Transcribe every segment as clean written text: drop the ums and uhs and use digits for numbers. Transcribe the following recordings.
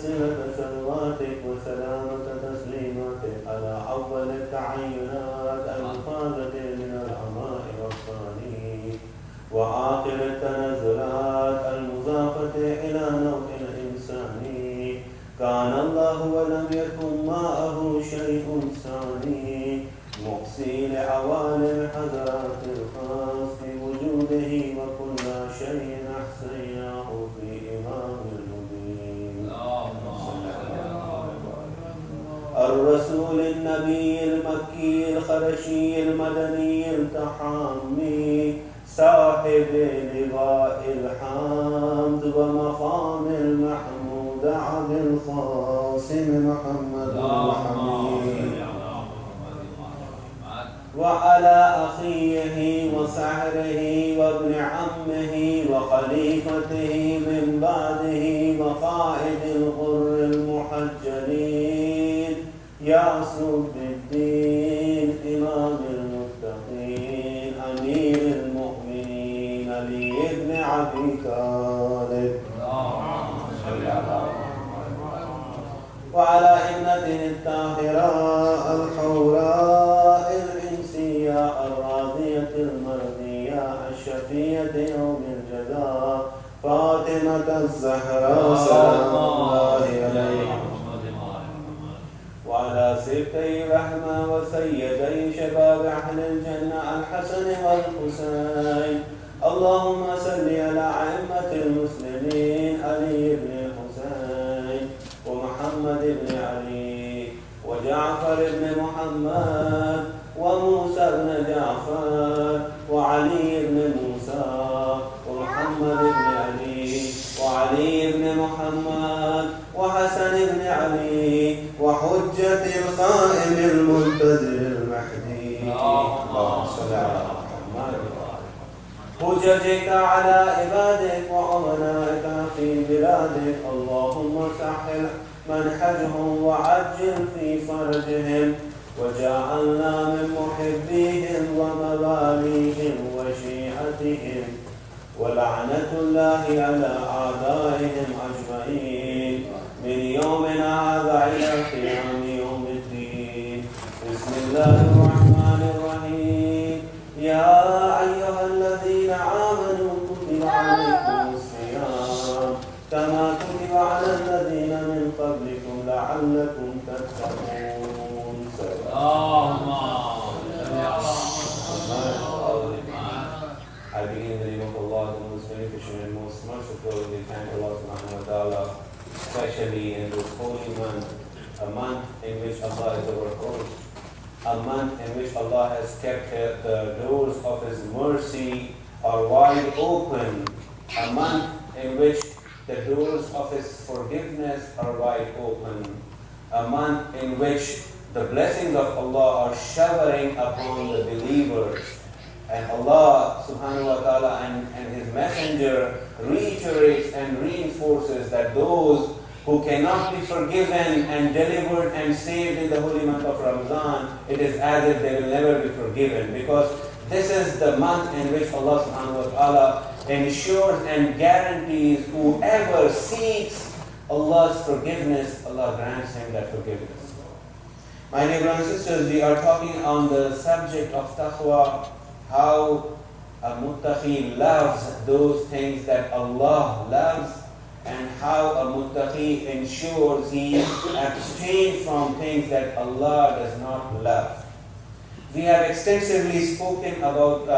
صلة صلواتك وسلامة تسليماتك على أول التعينات المفاضة من العماء والصالحين وآخر التنزلات المضافة إلى نوع الإنسان كان الله ولم يكن معه شيء ثاني مقصي لعوالم حضرات الخاص بوجوده وكل شيء أحصيناه في إمام المبين الرسول النبي المكي الخرشي المدني التحامي صاحب لواء الحمد ومقام المحمود عبد القاسم محمد الحميد وعلى أخيه وصهره وابن عمه وخليفته من بعده وقائد الغر المحجلين يعصب الدين إمام المتقين أمير المؤمنين علي بن أبي طالب وعلى ابنته الطاهرة الحوراء الإنسية الراضية المرضية الشفية يوم الجزاء فاطمة الزهراء سلام الله عليها وعلى سبتي رحمة وسيدي شباب أهل الجنة الحسن والحسين اللهم صل على أئمة المسلمين علي بن الحسين ومحمد بن علي وجعفر بن محمد وموسى بن جعفر وعلي بن موسى ومحمد بن علي وعلي بن محمد وحسن بن علي وحجة القائم المنتظر المهدي اللهم صل على محمد حججك على عبادك وأمنائك في بلادك اللهم سهل منهجهم وعجل في فرجهم وجعلنا من محبيهم ومواليهم وشيعتهم ولعنة الله على أعدائهم أجمعين من يومنا هذا إلى قيام يوم الدين بسم الله الرحمن الرحيم يا أيها الذين آمنوا كتب عليكم الصيام كما كتب على الذين من قبلكم لعلكم تتقون I begin in the name of Allah, the most beneficent and most merciful. We thank Allah subhanahu wa ta'ala, especially in this holy month, a month in which Allah is our host, a month in which Allah has kept the doors of His mercy are wide open, a month in which the doors of His forgiveness are wide open, a month in which the blessings of Allah are showering upon the believers. And Allah subhanahu wa ta'ala and His Messenger reiterates and reinforces that those who cannot be forgiven and delivered and saved in the holy month of Ramadan, it is as if they will never be forgiven. Because this is the month in which Allah subhanahu wa ta'ala ensures and guarantees whoever seeks Allah's forgiveness, Allah grants him that forgiveness. My dear brothers and sisters, we are talking on the subject of taqwa, how a muttaqi loves those things that Allah loves, and how a muttaqi ensures he abstains from things that Allah does not love. We have extensively spoken about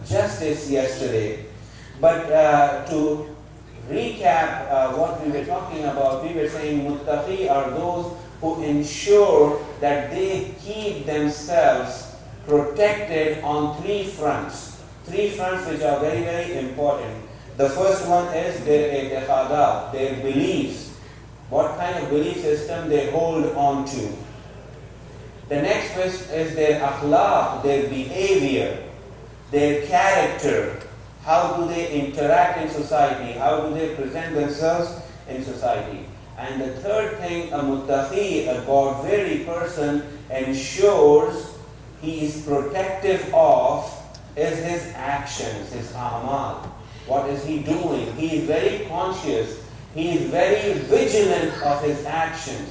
justice yesterday, but to recap what we were talking about, we were saying muttaqi are those who ensure that they keep themselves protected on three fronts which are very, very important. The first one is their i'tiqadat, their beliefs, what kind of belief system they hold on to. The next is their akhlaq, their behavior, their character. How do they interact in society? How do they present themselves in society? And the third thing, a muttaqi, a God-fearing person, ensures he is protective of is his actions, his a'mal. What is he doing? He is very conscious he is very vigilant of his actions.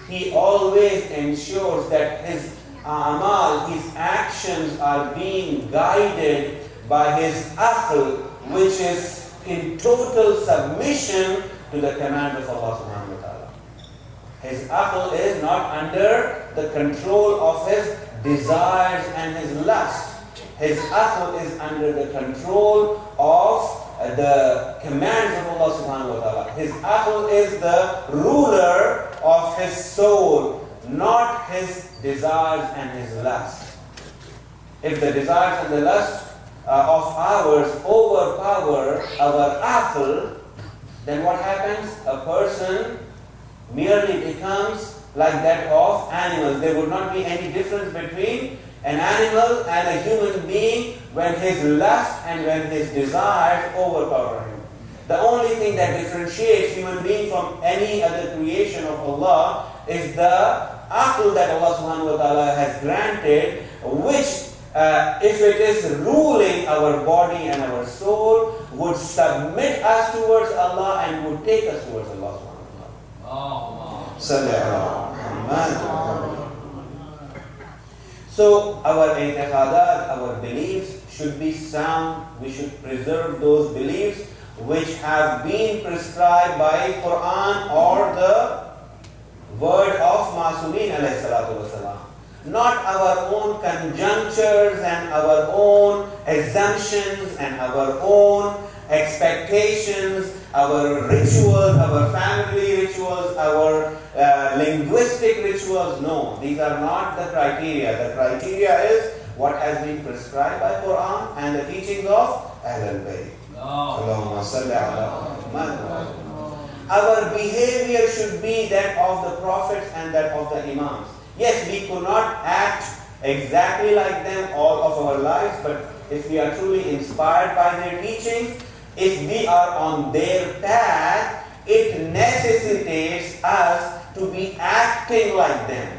He always ensures that his a'mal, his actions are being guided by his aql, which is in total submission to the command of Allah subhanahu wa ta'ala. His aql is not under the control of his desires and his lust. His aql is under the control of the commands of Allah subhanahu wa ta'ala. His aql is the ruler of his soul, not his desires and his lust. If the desires and the lust of ours overpower our aql, then what happens? A person merely becomes like that of animals. There would not be any difference between an animal and a human being when his lust and when his desires overpower him. The only thing that differentiates human being from any other creation of Allah is the aql that Allah subhanahu wa ta'ala has granted, which if it is ruling our body and our soul, would submit us towards Allah and would take us towards Allah subhanahu wa ta'ala. So our i'tiqadat, our beliefs should be sound. We should preserve those beliefs which have been prescribed by Quran or the word of Masumin alayhi salatu wasalam. Not our own conjunctures and our own assumptions and our own expectations, our rituals, our family rituals, our linguistic rituals. No, these are not the criteria. The criteria is what has been prescribed by Quran and the teachings of Ahlul Bayt. Our behavior should be that of the prophets and that of the imams. Yes, we could not act exactly like them all of our lives, but if we are truly inspired by their teachings, if we are on their path, it necessitates us to be acting like them.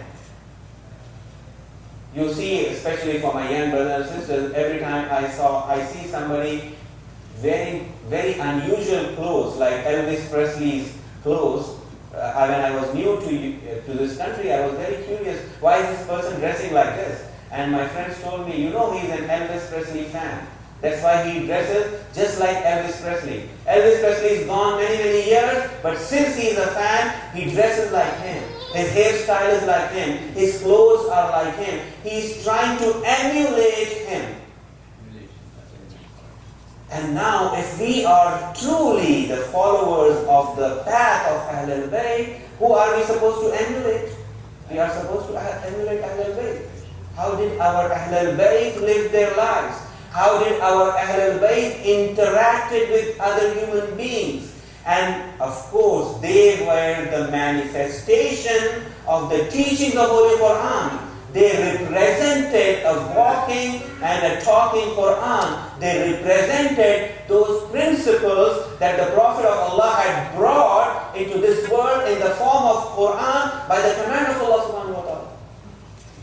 You see, especially for my young brothers and sisters, every time I see somebody wearing very unusual clothes, like Elvis Presley's clothes. When I was new to this country, I was very curious, why is this person dressing like this? And my friends told me, he's an Elvis Presley fan. That's why he dresses just like Elvis Presley. Elvis Presley is gone many, many years, but since he is a fan, he dresses like him. His hairstyle is like him. His clothes are like him. He's trying to emulate him. And now, if we are truly the followers of the path of Ahlul Bayt, who are we supposed to emulate? We are supposed to emulate Ahlul Bayt. How did our Ahlul Bayt live their lives? How did our Ahlul Bayt interacted with other human beings? And of course, they were the manifestation of the teachings of Holy Quran. They represented a walking and a talking Quran. They represented those principles that the Prophet of Allah had brought into this world in the form of Quran by the command of Allah subhanahu wa ta'ala.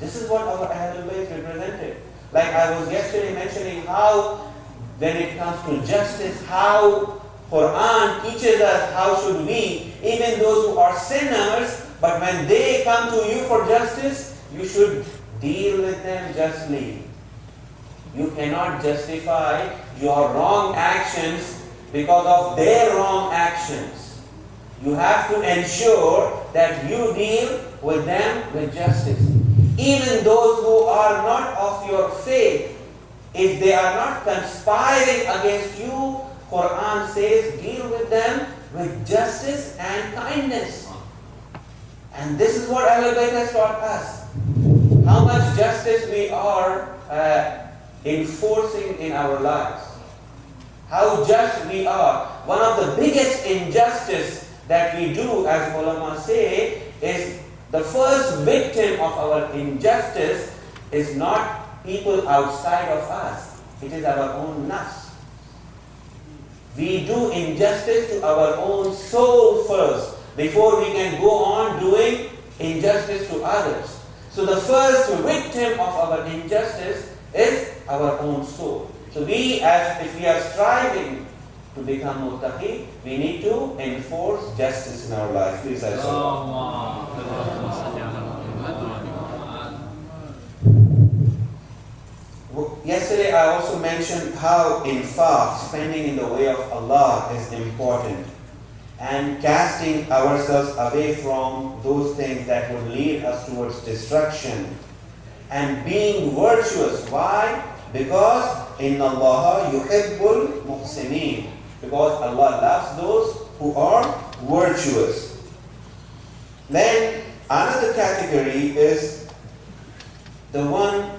This is what our Ahlul Bayt represented. Like I was yesterday mentioning how when it comes to justice, how Quran teaches us how should we, even those who are sinners, but when they come to you for justice, you should deal with them justly. You cannot justify your wrong actions because of their wrong actions. You have to ensure that you deal with them with justice. Even those who are not of your faith, if they are not conspiring against you, Quran says deal with them with justice and kindness. And this is what Ahlul Bayt has taught us. How much justice we are enforcing in our lives. How just we are. One of the biggest injustice that we do, as ulama say, is the first victim of our injustice is not people outside of us. It is our own nafs. We do injustice to our own soul first before we can go on doing injustice to others. So the first victim of our injustice is our own soul. So if we are striving to become muttaqi, we need to enforce justice in our lives. Please, I Yesterday I also mentioned how infaq, spending in the way of Allah, is important, and casting ourselves away from those things that would lead us towards destruction, and being virtuous. Why? Because inna Allah yuhibbul muhsinin. Because Allah loves those who are virtuous. Then another category is the one,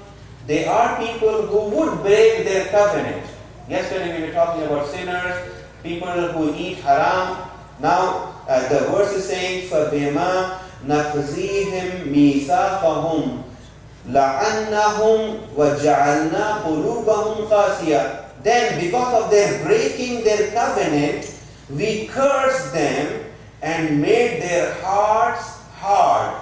they are people who would break their covenant. Yesterday we were talking about sinners, people who eat haram. Now the verse is saying, فَبِمَا نَقْزِيهِمْ مِيثَاقَهُمْ لَعَنَّهُمْ وَجَعَلْنَا قُلُوبَهُمْ قَاسِيَةً. Then because of their breaking their covenant, we cursed them and made their hearts hard.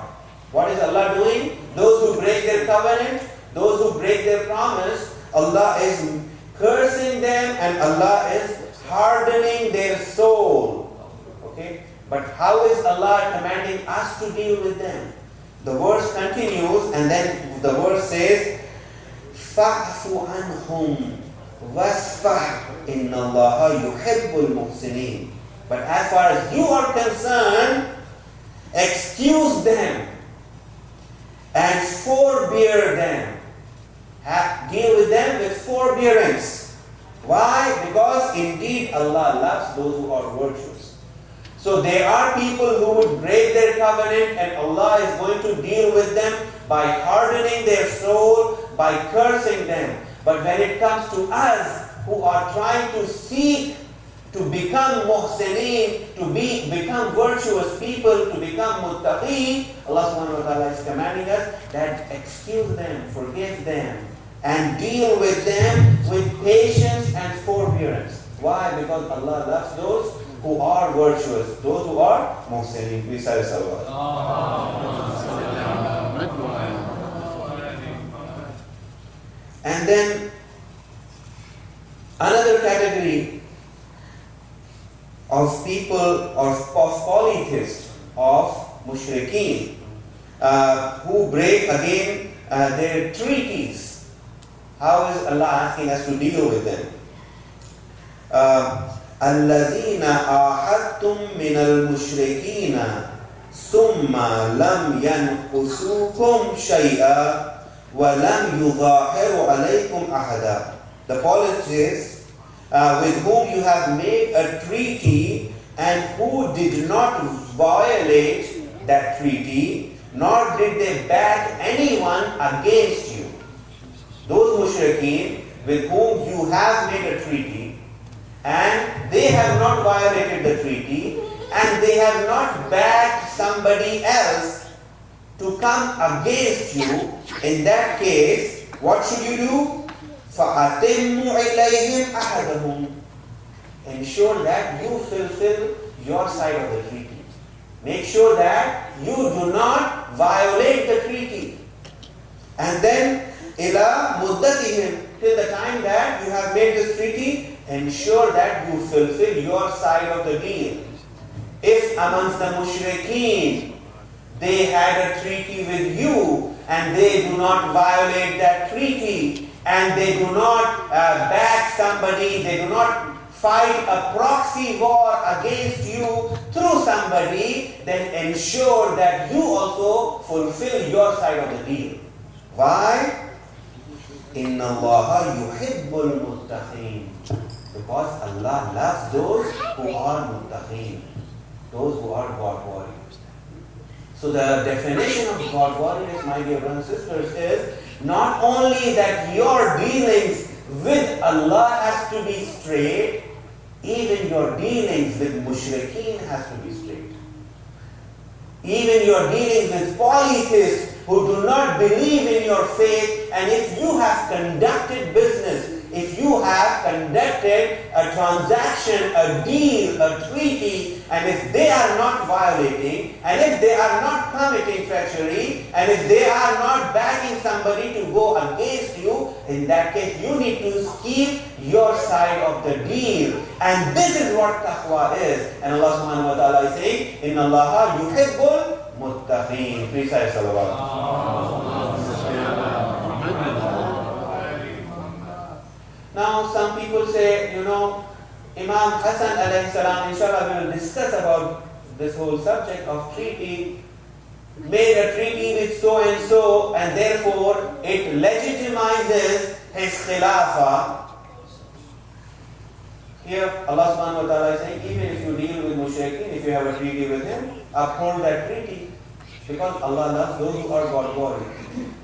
What is Allah doing? Those who break their covenant, those who break their promise, Allah is cursing them and Allah is hardening their soul. Okay? But how is Allah commanding us to deal with them? The verse continues and then the verse says, فَاعْفُ عَنْهُمْ وَاسْفَحْ إِنَّ اللَّهَ يُحِبُّ الْمُحْسِنِينَ. But as far as you are concerned, excuse them and forbear them. Deal with them with forbearance. Why? Because indeed Allah loves those who are virtuous. So there are people who would break their covenant and Allah is going to deal with them by hardening their soul, by cursing them. But when it comes to us who are trying to seek to become muhsinin, to become virtuous people, to become muttaqi, Allah subhanahu wa ta'ala is commanding us that excuse them, forgive them, and deal with them with patience and forbearance. Why? Because Allah loves those who are virtuous, those who are muhsinin. Please say salawat. And then another category of people, of polytheists, of mushrikeen, who break again their treaties. How is Allah asking us to deal with them? الَّذِينَ آحَدْتُم مِّنَ الْمُشْرِكِينَ ثُمَّ لَمْ يَنْقُصُوكُمْ شَيْئًا وَلَمْ يُظَاهِرُوا عَلَيْكُمْ أَحَدًا. The polytheists with whom you have made a treaty and who did not violate that treaty, nor did they back anyone against you. Those mushrikeen with whom you have made a treaty and they have not violated the treaty and they have not backed somebody else to come against you, in that case, what should you do? فَأَتِمُّ إِلَيْهِمْ أَحَدَهُمْ. Ensure that you fulfill your side of the treaty. Make sure that you do not violate the treaty. And then, إِلَى مُدَّتِهِمْ, till the time that you have made this treaty, ensure that you fulfill your side of the deal. If amongst the mushrikeen, they had a treaty with you, and they do not violate that treaty, and they do not back somebody, they do not fight a proxy war against you through somebody, then ensure that you also fulfill your side of the deal. Why? إِنَّ اللَّهَ يُحِبُّ الْمُتَّقِينَ. Because Allah loves those who are muttaqeen, those who are God warriors. So the definition of God warriors, my dear brothers and sisters, is not only that your dealings with Allah has to be straight, even your dealings with mushrikeen has to be straight. Even your dealings with polytheists who do not believe in your faith, and if you have conducted business, if you have conducted a transaction, a deal, a treaty, and if they are not violating, and if they are not committing treachery, and if they are not backing somebody to go against you, in that case you need to keep your side of the deal. And this is what taqwa is. And Allah subhanahu wa ta'ala is saying, Inna Allaha yuhibbul muttaqeen. Please say salawat. Now some people say, Imam Hassan alayhi salam, inshallah we will discuss about this whole subject of treaty, made a treaty with so and so, and therefore it legitimizes his khilafah. Here Allah subhanahu wa ta'ala is saying, even if you deal with mushrikeen, if you have a treaty with him, uphold that treaty. Because Allah loves those who are God-worthy.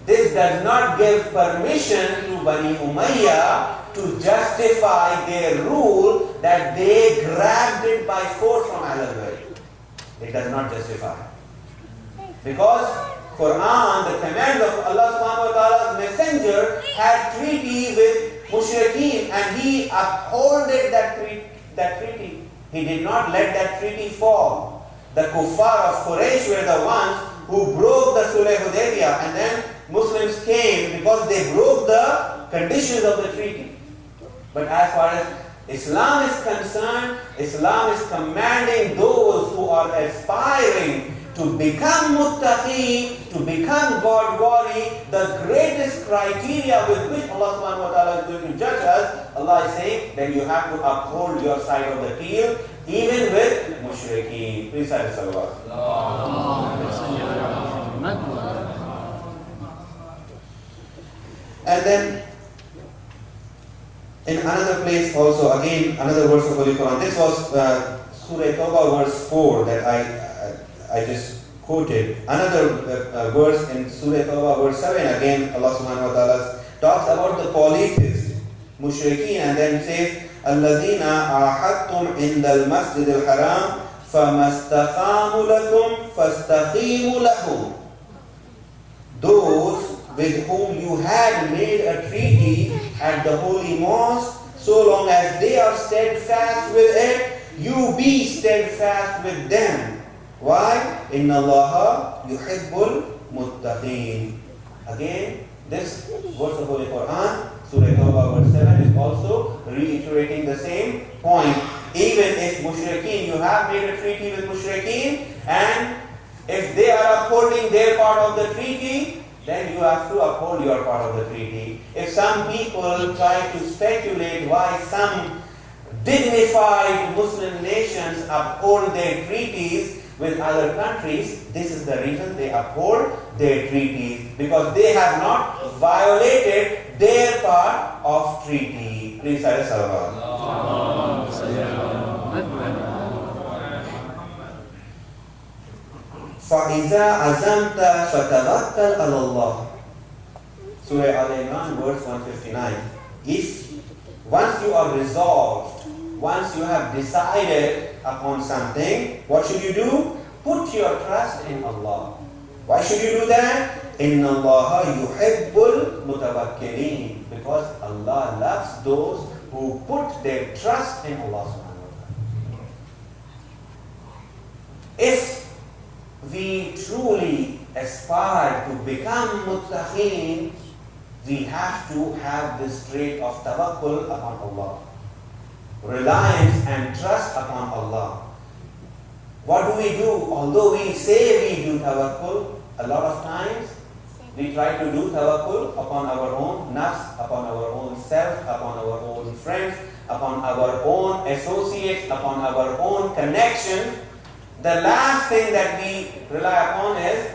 This does not give permission to Bani Umayyah to justify their rule that they grabbed it by force from Ahlul Bayt. It does not justify. Because Quran, the command of Allah subhanahu wa ta'ala's messenger, had treaty with mushrikeen and he upholded that treaty. He did not let that treaty fall. The kuffar of Quraysh were the ones who broke the Sulh Hudaybiyah, and then Muslims came because they broke the conditions of the treaty. But as far as Islam is concerned, Islam is commanding those who are aspiring to become muttaqi, to become God-worthy. The greatest criteria with which Allah subhanahu wa ta'ala is going to judge us, Allah is saying that you have to uphold your side of the deal, even with mushrikeen. Please say salawat. And then in another place also, again another verse of Holy Quran. This was Surah Tawbah verse 4 that I just quoted. Another verse in Surah Tawbah verse 7, again Allah subhanahu wa ta'ala talks about the polytheists, mushrikeen, and then says, الَّذِينَ عَاهَدتُّمْ عِنْدَ الْمَسْجِدِ الْحَرَامِ فَمَا اسْتَقَامُوا لَكُمْ فَاسْتَقِيمُوا لَهُمْ. Those with whom you had made a treaty at the holy mosque, so long as they are steadfast with it, you be steadfast with them. Why? Inna Allaha yuhibbul muttaqeen. Again, this verse of Holy Quran, Surah Tawbah verse 7, is also reiterating the same point. Even if mushrikeen, you have made a treaty with mushrikeen, and if they are upholding their part of the treaty, then you have to uphold your part of the treaty. If some people try to speculate why some dignified Muslim nations uphold their treaties with other countries, this is the reason they uphold their treaties, because they have not violated their part of treaty. Please say salawat. فَإِذَا عَزَمْتَ فَتَوَكَّلْ عَلَى اللَّهِ. Surah Al-Imran verse 159. If once you are resolved, once you have decided upon something, what should you do? Put your trust in Allah. Why should you do that? إِنَّ اللَّهَ يُحِبُّ الْمُتَوَكِّلِينَ. Because Allah loves those who put their trust in Allah subhanahu wa ta'ala. If we truly aspire to become muttaqeen, we have to have this trait of tawakkul upon Allah, reliance and trust upon Allah. What do we do? Although we say we do tawakkul, a lot of times we try to do tawakkul upon our own nafs, upon our own self, upon our own friends, upon our own associates, upon our own connections. The last thing that we rely upon is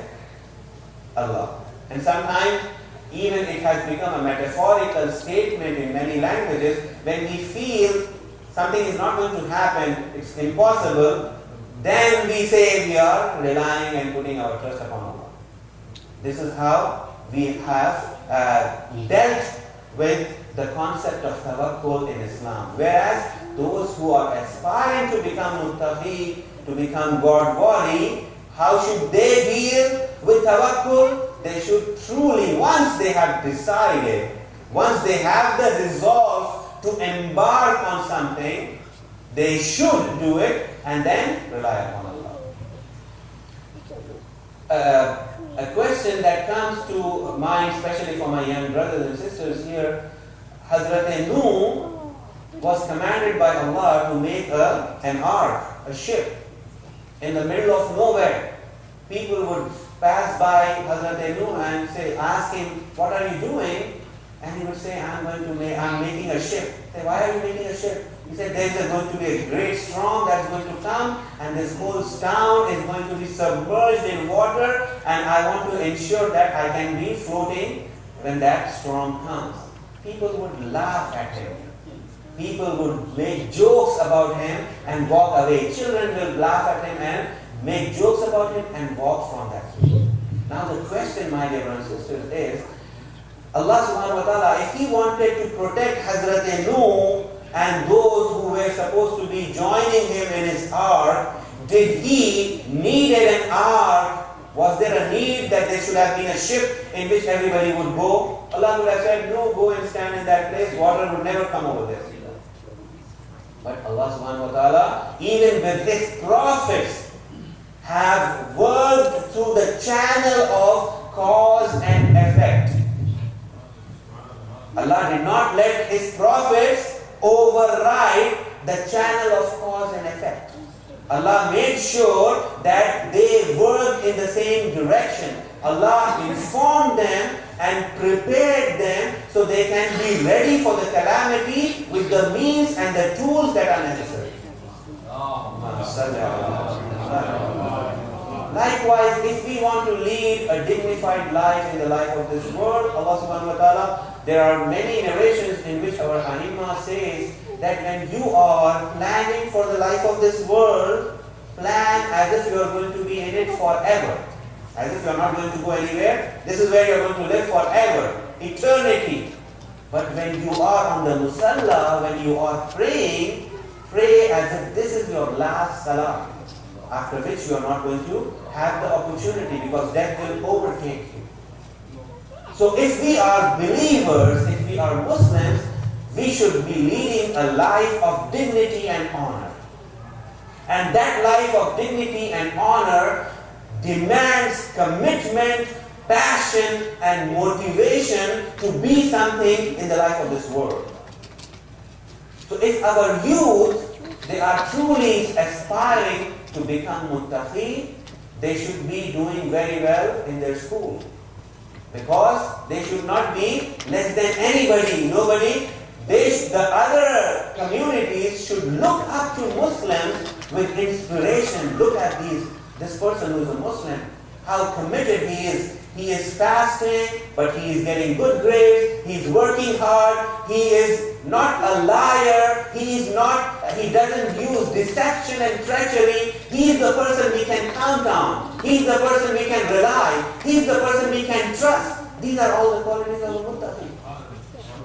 Allah. And sometimes even it has become a metaphorical statement in many languages. When we feel something is not going to happen, it's impossible, then we say we are relying and putting our trust upon Allah. This is how we have dealt with the concept of tawakkul in Islam. Whereas those who are aspiring to become muttaqi, to become God-worthy, how should they deal with tawakkul? They should truly, once they have decided, once they have the resolve to embark on something, they should do it and then rely upon Allah. a question that comes to mind, especially for my young brothers and sisters here. Hazrat Nuh was commanded by Allah to make an ark, a ship, in the middle of nowhere. People would pass by Hazrat Nuh and ask him, "What are you doing?" And he would say, I'm making a ship. Say, "Why are you making a ship?" He said, "There is going to be a great storm that's going to come, and this whole town is going to be submerged in water, and I want to ensure that I can be floating when that storm comes." People would laugh at him. People would make jokes about him and walk away. Children will laugh at him and make jokes about him and walk from that place. Now the question, my dear brothers and sisters, is Allah subhanahu wa ta'ala, if He wanted to protect Hazrat Nuh and those who were supposed to be joining him in his ark, did He needed an ark? Was there a need that there should have been a ship in which everybody would go? Allah would have said, "No, go and stand in that place. Water would never come over there." But Allah subhanahu wa ta'ala, even with His prophets, have worked through the channel of cause and effect. Allah did not let His prophets override the channel of cause and effect. Allah made sure that they worked in the same direction. Allah informed them and prepared them so they can be ready for the calamity with the means and the tools that are necessary. Likewise, if we want to lead a dignified life in the life of this world, Allah subhanahu wa ta'ala, there are many narrations in which our Aimma says that when you are planning for the life of this world, plan as if you are going to be in it forever. As if you are not going to go anywhere. This is where you are going to live forever, eternity. But when you are on the musalla, when you are praying, pray as if this is your last salah. After which you are not going to have the opportunity because death will overtake you. So if we are believers, if we are Muslims, we should be leading a life of dignity and honor. And that life of dignity and honor demands commitment, passion, and motivation to be something in the life of this world. So if our youth, they are truly aspiring to become muttaqi, they should be doing very well in their school. Because they should not be less than anybody, nobody. The other communities should look up to Muslims with inspiration. Look at this person who is a Muslim, how committed he is. He is fasting, but he is getting good grades. He is working hard. He is not a liar. He doesn't use deception and treachery. He is the person we can count on. He is the person we can rely. He is the person we can trust. These are all the qualities of a muttaqi.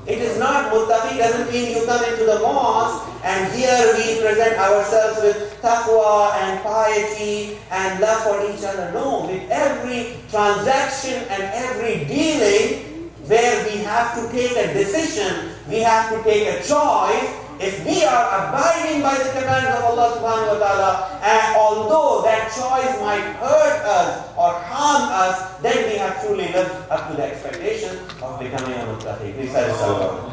It is not muttaqi doesn't mean you come into the mosque and here we present ourselves with taqwa and piety and love for each other. No, with every transaction and every dealing where we have to take a decision, we have to take a choice. If we are abiding by the commands of Allah subhanahu wa ta'ala, and although that choice might hurt us or harm us, then we have truly lived up to the expectation of becoming a muttaqi. Please say salawat.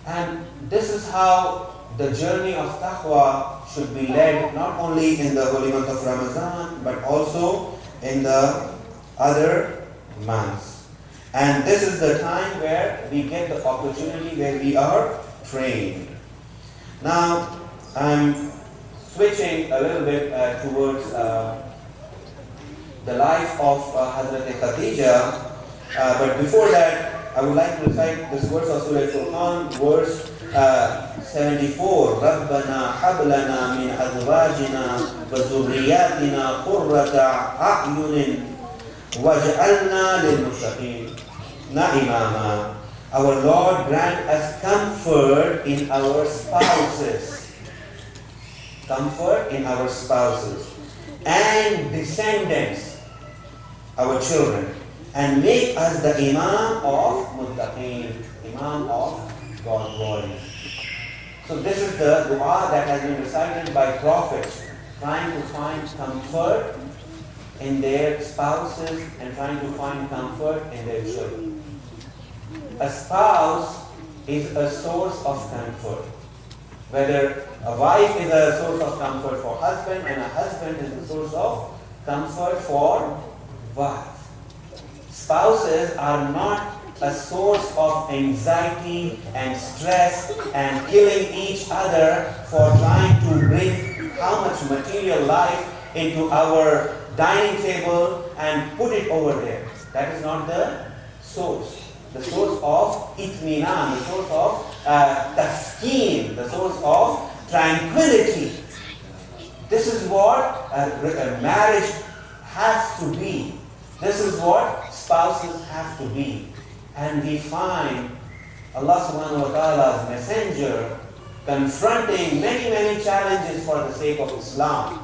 And this is how the journey of taqwa should be led, not only in the holy month of Ramadan, but also in the other months. And this is the time where we get the opportunity where we are trained. Now, I'm switching a little bit towards the life of Hazrat Khateja. But before that, I would like to recite this verse of Surah Furqan, verse 74. رَبَّنَا حَبْ لَنَا مِنْ أَزْوَاجِنَا وَذُرِّيَّاتِنَا قُرَّةَ أَعْيُنٍ وَاجْعَلْنَا لِلْمُتَّقِينَ إِمَامًا. Our Lord grant us comfort in our spouses. Comfort in our spouses. And descendants, our children. And make us the Imam of Muttaqeen. Imam of God-fearing. So this is the dua that has been recited by prophets, trying to find comfort in their spouses and trying to find comfort in their children. A spouse is a source of comfort. Whether a wife is a source of comfort for husband and a husband is a source of comfort for wife. Spouses are not a source of anxiety and stress and killing each other for trying to bring how much material life into our dining table and put it over there. That is not the source. The source of itminan, the source of taskeen, the source of tranquility. This is what a marriage has to be. This is what spouses have to be. And we find Allah subhanahu wa ta'ala's messenger confronting many challenges for the sake of Islam.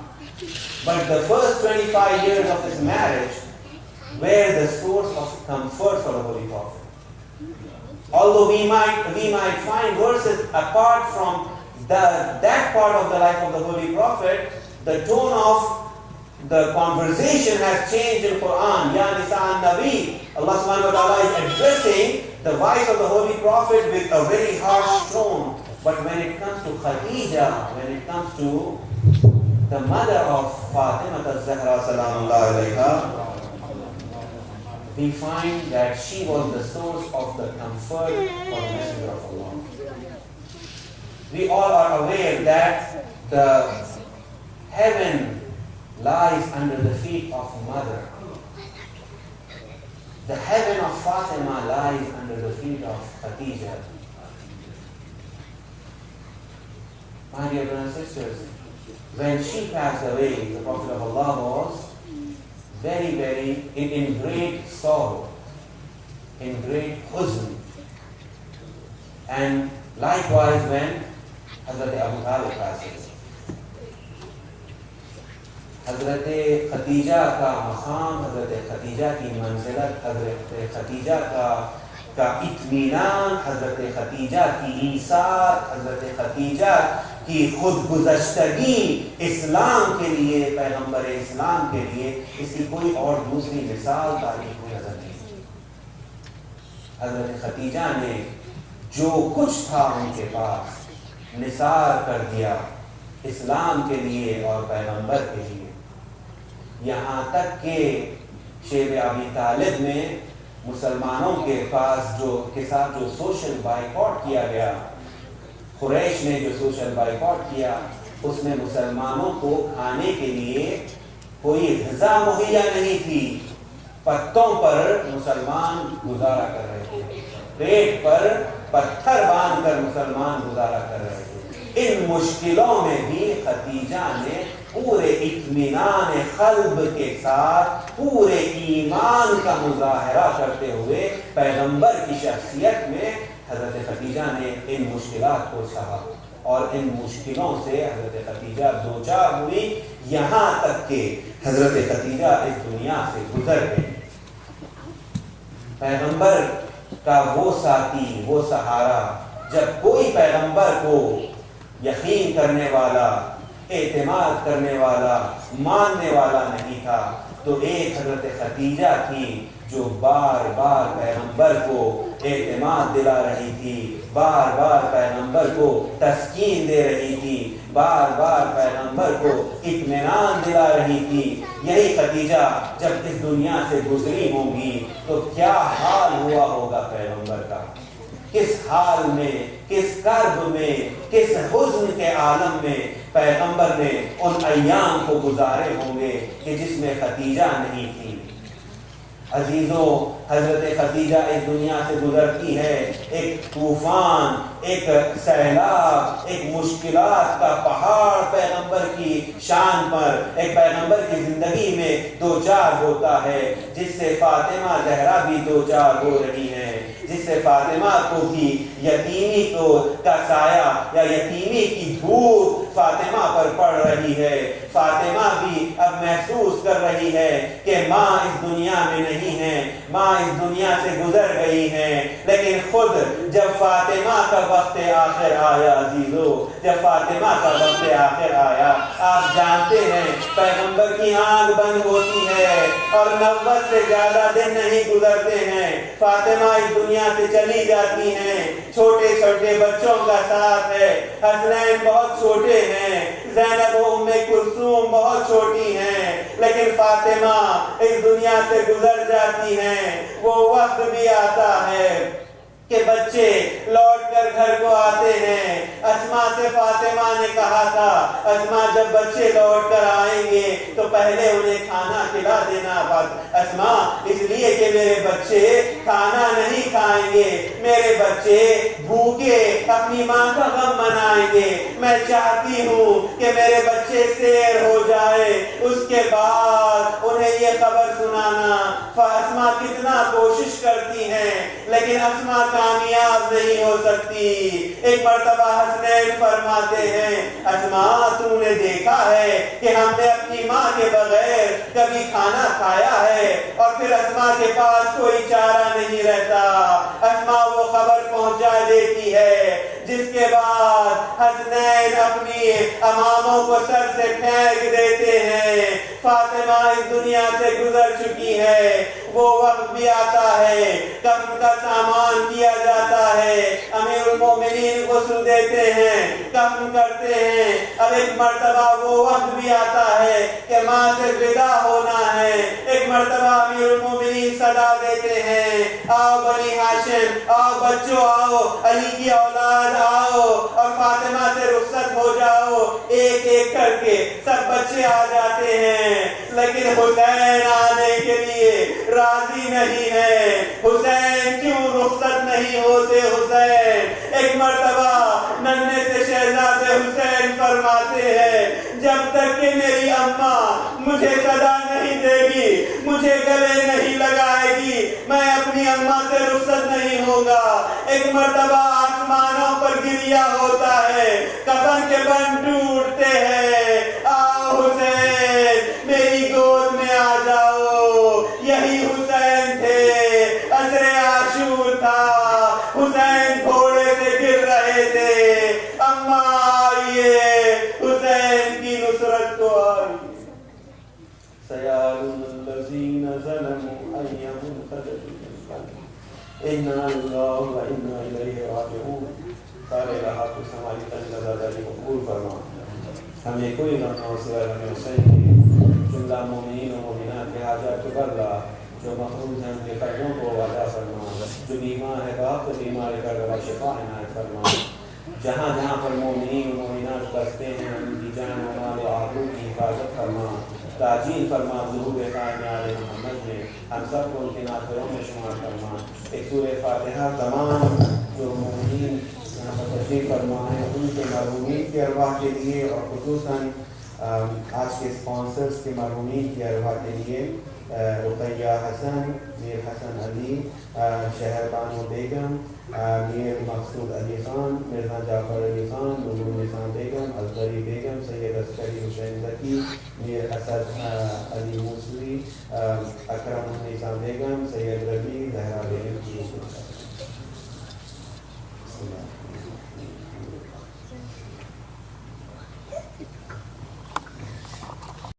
But the first 25 years of his marriage were the source of comfort for the Holy Prophet. Although we might find verses apart from that part of the life of the Holy Prophet, the tone of the conversation has changed in Quran. Ya Nisa an-Nabi, Allah subhanahu wa ta'ala is addressing the wife of the Holy Prophet with a very harsh tone. But when it comes to Khateja, when it comes to the mother of Fatima az-Zahra salamullah alayha, we find that she was the source of the comfort for the Messenger of Allah. We all are aware that the heaven lies under the feet of mother. The heaven of Fatima lies under the feet of Khateja. My dear brothers and sisters, when she passed away, the Prophet of Allah was very in great sorrow, in great huzn. And likewise when Hazrat Abu Talib passed away. Hazrat Khateja ka maqam, Hazrat Khateja ki manzilat, Hazrat Khateja ka itminan, Hazrat Khateja ki isar, Hazrat Khateja की खुदगुज़श्तगी इस्लाम के लिए, पैगंबर इस्लाम के लिए, इसकी कोई और दूसरी मिसाल तारीख में नजर नहीं। हज़रत खतीजा ने जो कुछ था उनके पास निसार कर दिया इस्लाम के लिए और पैगंबर के लिए। यहाँ तक कि शेब अबी तालिब में मुसलमानों के पास के साथ जो सोशल बाइकॉट किया गया, कुरैश ने जो सोशल बाइकॉट किया, उसमें मुसलमानों को खाने के लिए कोई ग़िज़ा मुहैया नहीं थी। पत्तों पर मुसलमान गुजारा कर रहे थे, पेट पर पत्थर बांध कर मुसलमान गुजारा कर रहे थे। इन मुश्किलों में भी खतीजा ने पूरे इत्मीनान क़ल्ब के साथ पूरे ईमान का मुज़ाहरा करते हुए पैगंबर की शख्सियत में हज़रत खतीजा ने इन मुश्किलात को सहा और इन मुश्किलों से हज़रत खतीजा दो चार हुई, यहाँ तक कि हज़रत खतीजा इस दुनिया से गुजर गई। पैगंबर का वो साथी, वो सहारा, जब कोई पैगंबर को यकीन करने वाला, एतमाद करने वाला, मानने वाला नहीं था, तो एक हज़रत खतीजा थी जो बार बार पैगंबर को एतमाद दिला रही थी, बार बार पैगंबर को तस्कीन दे रही थी, बार बार पैगंबर को इत्मीनान दिला रही थी। यही खतीजा जब इस दुनिया से गुजरी होंगी तो क्या हाल हुआ होगा पैगंबर का, किस हाल में, किस कर्ब में, किस हुज़्न के आलम में पैगंबर ने उन अय्याम को गुजारे होंगे कि जिसमें खतीजा नहीं थी। अजीजों, हज़रत खतीजा इस दुनिया से गुजरती है, एक तूफान, एक सैलाब, एक मुश्किलात का पहाड़ पैगंबर की शान पर, एक पैगंबर की जिंदगी में दो चार होता है, जिससे फातिमा ज़हरा भी दो चार हो रही हैं, जिससे फातिमा को भी यतीमी का साया या यतीमी की धूप فاطمہ پر پڑ رہی ہے۔ فاطمہ بھی اب محسوس کر رہی ہے کہ ماں اس دنیا میں نہیں ہے، ماں اس دنیا سے گزر گئی ہے، لیکن خود جب فاطمہ کا وقت آخر آیا عزیزو، جب فاطمہ کا وقت آخر آیا، آپ جانتے ہیں پیغمبر کی آنکھ بند ہوتی ہے اور 90 سے زیادہ دن نہیں گزرتے ہیں، فاطمہ اس دنیا سے چلی جاتی ہیں۔ چھوٹے چھوٹے بچوں کا ساتھ ہے، حسنین بہت چھوٹے ہیں، زینب و ام کلثوم بہت چھوٹی ہیں، لیکن فاطمہ اس دنیا سے گزر جاتی ہیں۔ وہ وقت بھی آتا ہے کہ بچے لوٹ کر گھر کو آتے ہیں۔ اسماء سے فاطمہ نے کہا تھا، اسماء جب بچے لوٹ کر آئیں گے تو پہلے انہیں کھانا کھلا دینا۔ اسماء اس لیے کہ میرے بچے کھانا نہیں کھائیں گے، میرے بچے بھوکے اپنی ماں کا غم منائیں گے، میں چاہتی ہوں کہ میرے بچے سیر ہو جائے، اس کے بعد انہیں یہ خبر سنانا۔ اسماء کتنا کوشش کرتی ہیں لیکن اسماء کامیاب نہیں ہو سکتی۔ ایک مرتبہ حسنین فرماتے ہیں، اسماء تو نے دیکھا ہے کہ ہم نے اپنی ماں کے بغیر کبھی کھانا کھایا ہے، اور پھر اسماء کے پاس کوئی چارہ نہیں رہتا۔ اسماء وہ خبر پہنچا دیتی ہے، جس کے بعد حسنین اپنی اماموں کو سر سے پھینک دیتے ہیں۔ فاطمہ اس دنیا سے گزر چکی ہے۔ وہ وقت بھی آتا ہے، کفن کا سامان کیا جاتا ہے، امیر المومنین غسل دیتے ہیں، کفن کرتے ہیں۔ اب ایک مرتبہ وہ وقت بھی آتا ہے کہ ماں سے ودا ہونا ہے۔ ایک مرتبہ امیر المومنین صدا دیتے ہیں، آؤ بنی ہاشم، آؤ بچوں آؤ، علی کی اولاد آؤ اور فاطمہ سے رخصت ہو جاؤ۔ ایک ایک کر کے سب بچے آ جاتے ہیں، لیکن حسین آنے کے لیے راضی نہیں ہے۔ حسین کیوں رخصت نہیں ہوتے؟ حسین ایک مرتبہ ننھے سے شہزادے حسین فرماتے ہیں، جب تک کہ میری اماں مجھے صدا نہیں دے گی، مجھے گلے نہیں لگائے گی، میں اپنی اماں سے رخصت نہیں ہوگا۔ ایک مرتبہ آسمانوں پر گریا ہوتا ہے، کفن کے بند ٹوٹتے ہیں، آؤ حسین میری گود میں آ جاؤ۔ یہی حسین تھے، عصر عاشور تھا، حسین گھوڑے سے گر رہے تھے، اماں آئیے، حسین کی نصرت کو آئیے۔ سیال الذین ظلموا أَيَّ مُنْقَلَبٍ اِنَّا لِلَّهِ وَإِنَّا إِلَيْهِ رَاجِعُونَ۔ سارے رہا تو ہماری تنظر قبول فرما، ہمیں کوئی غم نہ ہو سوائے غم حسین کے۔ جملہ مومنین و مومنات کے حاجات کو بردہ، جو مخروض ہیں ان کے قرضوں کو وعدہ فرما، جو بیمار ہے باپ بیمار کر رہا شفا عنایت فرما۔ جہاں جہاں پر مومنین و مومنات بستے ہیں ان کی جان و مال و آبرو کی حفاظت فرما، تعجیل فرما ظہور قائم آل محمد میں، ہم سب کو ان کے ناصروں میں شمار فرما۔ ایک سورہ فاتحہ تمام جو مومنین یہاں پر تشریف فرما ہیں ان کے مرحومین کی ارواح کے لیے، اور خصوصاً آج کے اسپانسرز کے مرحومین کی ارواح کے لیے، رقیہ حسن، میر حسن علی، شہر بانو بیگم، میر مقصود علی خان، مرزا جعفر علی خان، نور نسان بیگم، ازغری بیگم، سید عسکری حسین زکی، میر اسد علی موسوی، اکرم نسان بیگم، سید ربی، زہرا بیگم کی